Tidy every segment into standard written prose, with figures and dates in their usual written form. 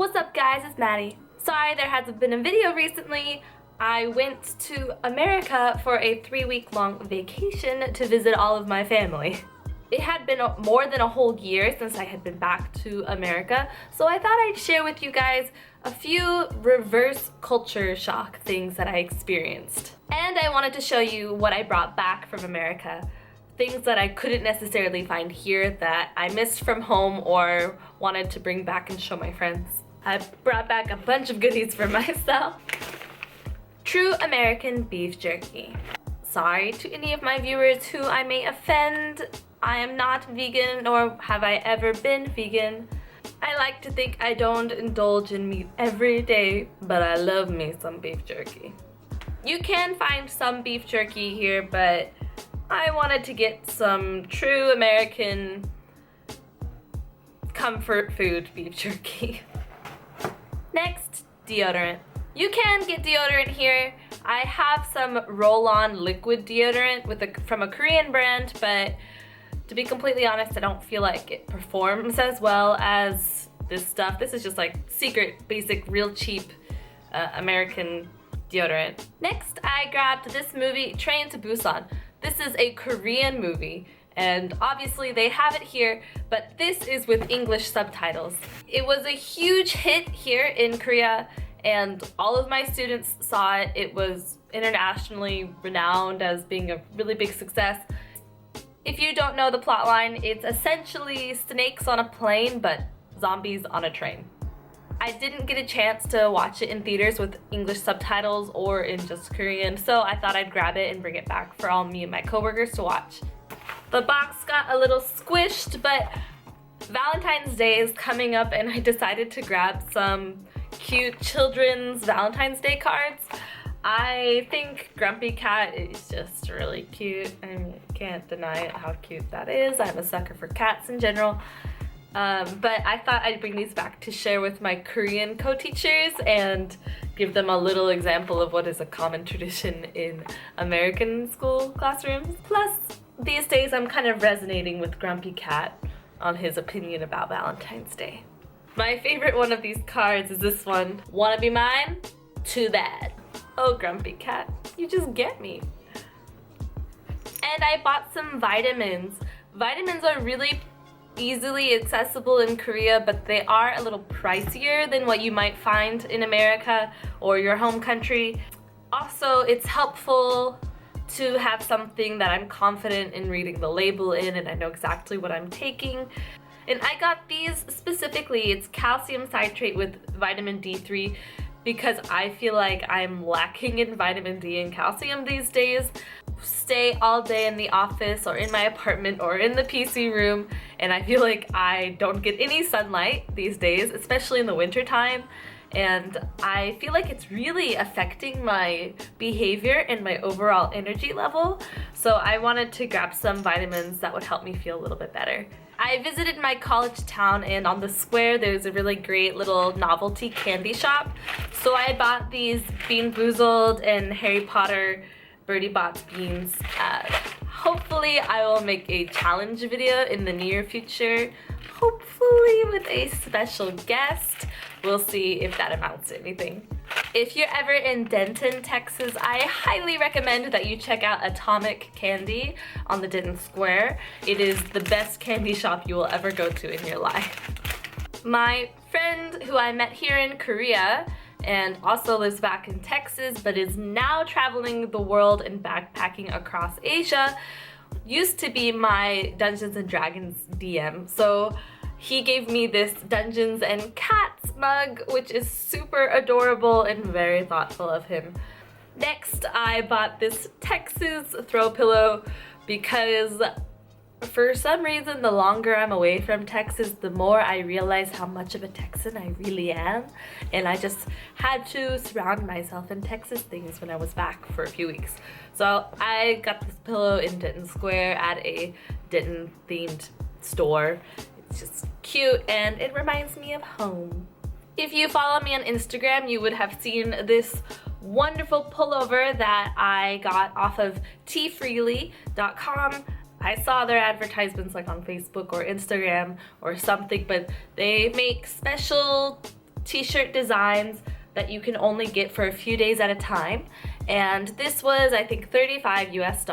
What's up guys, it's Maddie. Sorry there hasn't been a video recently. I went to America for a 3-week-long vacation to visit all of my family. It had been more than a whole year since I had been back to America, so I thought I'd share with you guys a few reverse culture shock things that I experienced. And I wanted to show you what I brought back from America. Things that I couldn't necessarily find here that I missed from home or wanted to bring back and show my friends. I brought back a bunch of goodies for myself. True American beef jerky. Sorry to any of my viewers who I may offend. I am not vegan, nor have I ever been vegan. I like to think I don't indulge in meat every day, but I love me some beef jerky. You can find some beef jerky here, but I wanted to get some true American comfort food beef jerky. Next, deodorant. You can get deodorant here. I have some roll-on liquid deodorant from a Korean brand, but to be completely honest, I don't feel like it performs as well as this stuff. This is just like secret, basic, real cheap American deodorant. Next, I grabbed this movie, Train to Busan. This is a Korean movie, and obviously they have it here, but this is with English subtitles. It was a huge hit here in Korea, and all of my students saw it. It was internationally renowned as being a really big success. If you don't know the plotline, it's essentially snakes on a plane, but zombies on a train. I didn't get a chance to watch it in theaters with English subtitles or in just Korean, so I thought I'd grab it and bring it back for all me and my coworkers to watch. The box got a little squished, but Valentine's Day is coming up and I decided to grab some cute children's Valentine's Day cards. I think Grumpy Cat is just really cute. I mean, can't deny it how cute that is. I'm a sucker for cats in general. But I thought I'd bring these back to share with my Korean co-teachers and give them a little example of what is a common tradition in American school classrooms. Plus, these days I'm kind of resonating with Grumpy Cat on his opinion about Valentine's Day. My favorite one of these cards is this one. Wanna be mine? Too bad. Oh, Grumpy Cat, you just get me. And I bought some vitamins. Vitamins are really easily accessible in Korea, but they are a little pricier than what you might find in America or your home country. Also, it's helpful to have something that I'm confident in reading the label in and I know exactly what I'm taking. And I got these specifically. It's calcium citrate with vitamin D3 because I feel like I'm lacking in vitamin D and calcium these days. Stay all day in the office or in my apartment or in the PC room, and I feel like I don't get any sunlight these days, especially in the winter time, and I feel like it's really affecting my behavior and my overall energy level. So I wanted to grab some vitamins that would help me feel a little bit better. I visited my college town, and on the square there's a really great little novelty candy shop. So I bought these Bean Boozled and Harry Potter Birdie Bots beans. Hopefully I will make a challenge video in the near future, hopefully with a special guest. We'll see if that amounts to anything. If you're ever in Denton, Texas, I highly recommend that you check out Atomic Candy on the Denton Square. It is the best candy shop you will ever go to in your life. My friend who I met here in Korea and also lives back in Texas but is now traveling the world and backpacking across Asia used to be my Dungeons and Dragons DM. So he gave me this Dungeons and Cats mug, which is super adorable and very thoughtful of him. Next, I bought this Texas throw pillow because for some reason, the longer I'm away from Texas, the more I realize how much of a Texan I really am. And I just had to surround myself in Texas things when I was back for a few weeks. So I got this pillow in Denton Square at a Denton themed store. It's just cute and it reminds me of home. If you follow me on Instagram, you would have seen this wonderful pullover that I got off of teefreely.com. I saw their advertisements like on Facebook or Instagram or something, but they make special t-shirt designs that you can only get for a few days at a time. And this was, I think, $35 US,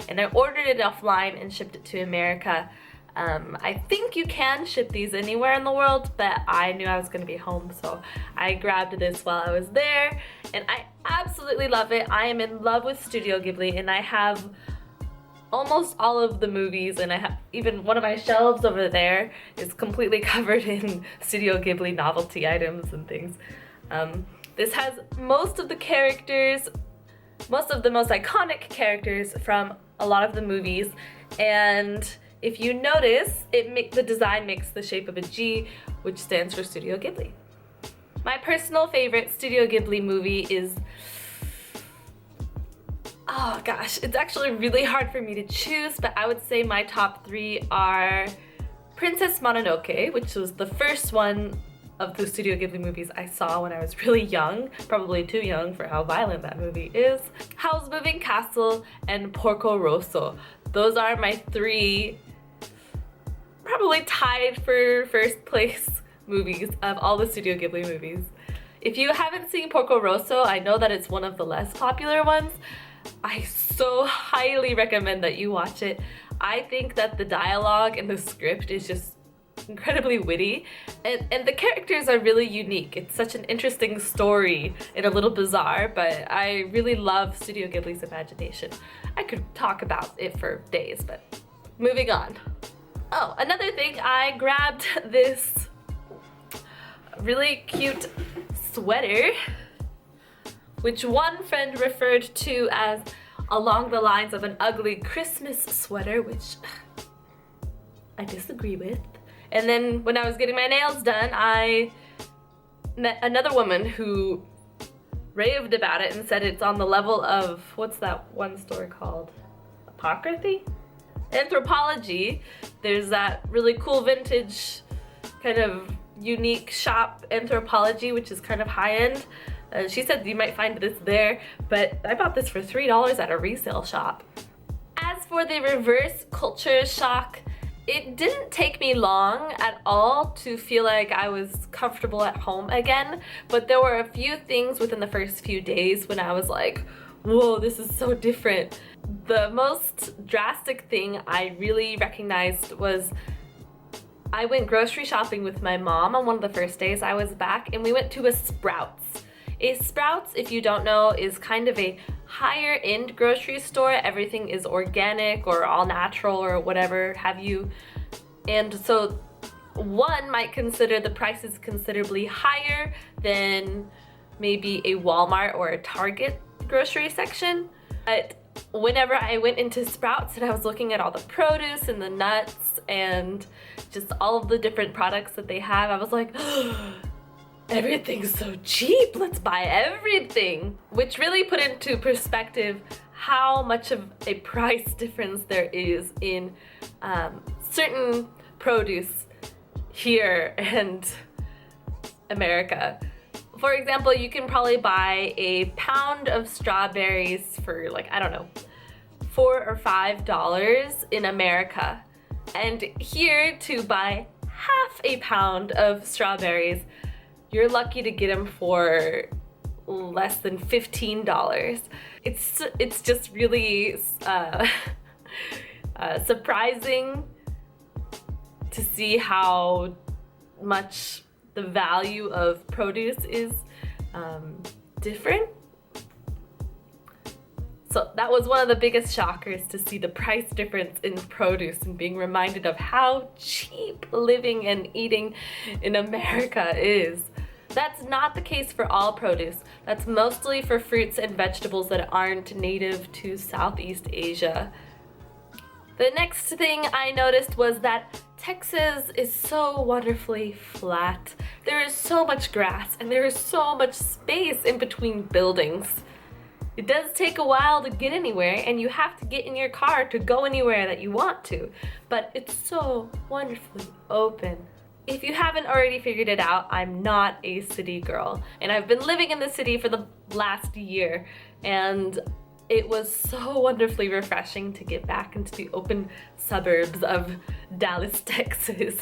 and I ordered it offline and shipped it to America. I think you can ship these anywhere in the world, but I knew I was gonna be home, so I grabbed this while I was there, and I absolutely love it. I am in love with Studio Ghibli, and I have almost all of the movies, and I have even one of my shelves over there is completely covered in Studio Ghibli novelty items and things. This has most of the characters, most of the most iconic characters from a lot of the movies, and if you notice, the design makes the shape of a G, which stands for Studio Ghibli. My personal favorite Studio Ghibli movie is, oh gosh, it's actually really hard for me to choose, but I would say my top 3 are Princess Mononoke, which was the first one of the Studio Ghibli movies I saw when I was really young, probably too young for how violent that movie is, Howl's Moving Castle, and Porco Rosso. Those are my 3 probably tied for first place movies of all the Studio Ghibli movies. If you haven't seen Porco Rosso, I know that it's one of the less popular ones. I so highly recommend that you watch it. I think that the dialogue and the script is just incredibly witty, and the characters are really unique. It's such an interesting story and a little bizarre, but I really love Studio Ghibli's imagination. I could talk about it for days, but moving on. Oh, another thing, I grabbed this really cute sweater, which one friend referred to as along the lines of an ugly Christmas sweater, which I disagree with. And then when I was getting my nails done, I met another woman who raved about it and said it's on the level of, what's that one store called? Apocryphy? Anthropology. There's that really cool vintage kind of unique shop, Anthropology, which is kind of high-end. She said you might find this there, but I bought this for $3 at a resale shop. As for the reverse culture shock, it didn't take me long at all to feel like I was comfortable at home again, but there were a few things within the first few days when I was like, whoa, this is so different. The most drastic thing I really recognized was I went grocery shopping with my mom on one of the first days I was back, and we went to a Sprouts. A Sprouts, if you don't know, is kind of a higher end grocery store. Everything is organic or all natural or whatever have you. And so one might consider the prices considerably higher than maybe a Walmart or a Target grocery section. But whenever I went into Sprouts and I was looking at all the produce and the nuts and just all of the different products that they have, I was like, everything's so cheap, let's buy everything. Which really put into perspective how much of a price difference there is in certain produce here and America. For example, you can probably buy a pound of strawberries for like, I don't know, $4 or $5 in America. And here to buy half a pound of strawberries, you're lucky to get them for less than $15. It's just really surprising to see how much the value of produce is different. So that was one of the biggest shockers, to see the price difference in produce and being reminded of how cheap living and eating in America is. That's not the case for all produce. That's mostly for fruits and vegetables that aren't native to Southeast Asia. The next thing I noticed was that Texas is so wonderfully flat. There is so much grass and there is so much space in between buildings. It does take a while to get anywhere, and you have to get in your car to go anywhere that you want to, but it's so wonderfully open. If you haven't already figured it out, I'm not a city girl, and I've been living in the city for the last year, and it was so wonderfully refreshing to get back into the open suburbs of Dallas, Texas.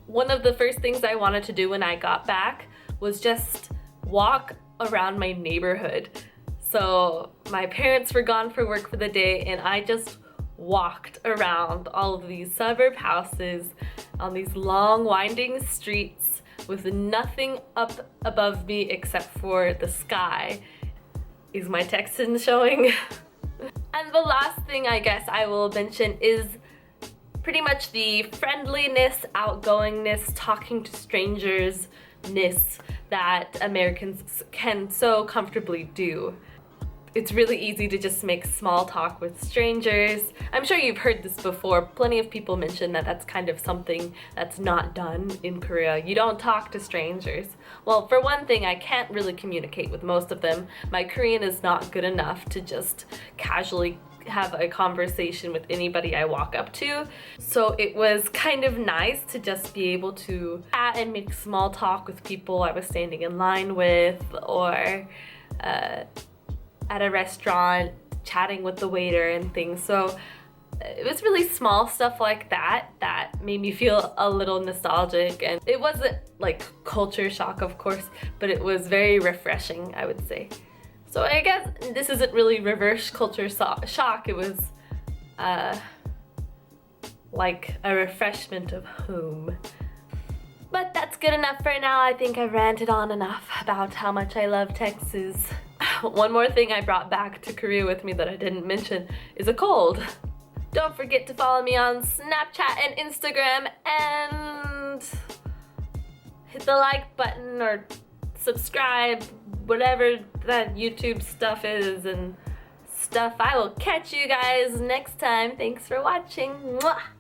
One of the first things I wanted to do when I got back was just walk around my neighborhood. So my parents were gone for work for the day, and I just walked around all of these suburb houses on these long winding streets with nothing up above me except for the sky. Is my Texan showing? And the last thing I guess I will mention is pretty much the friendliness, outgoingness, talking to strangers-ness that Americans can so comfortably do. It's really easy to just make small talk with strangers. I'm sure you've heard this before. Plenty of people mention that that's kind of something that's not done in Korea. You don't talk to strangers. Well, for one thing, I can't really communicate with most of them. My Korean is not good enough to just casually have a conversation with anybody I walk up to. So it was kind of nice to just be able to chat and make small talk with people I was standing in line with, or at a restaurant chatting with the waiter and things. So it was really small stuff like that that made me feel a little nostalgic, and it wasn't like culture shock, of course, but it was very refreshing, I would say. So I guess this isn't really reverse culture shock. It was like a refreshment of home. But that's good enough for now. I think I've ranted on enough about how much I love Texas. One more thing I brought back to Korea with me that I didn't mention is a cold. Don't forget to follow me on Snapchat and Instagram, and hit the like button or subscribe, whatever that YouTube stuff is and stuff. I will catch you guys next time. Thanks for watching. Mwah!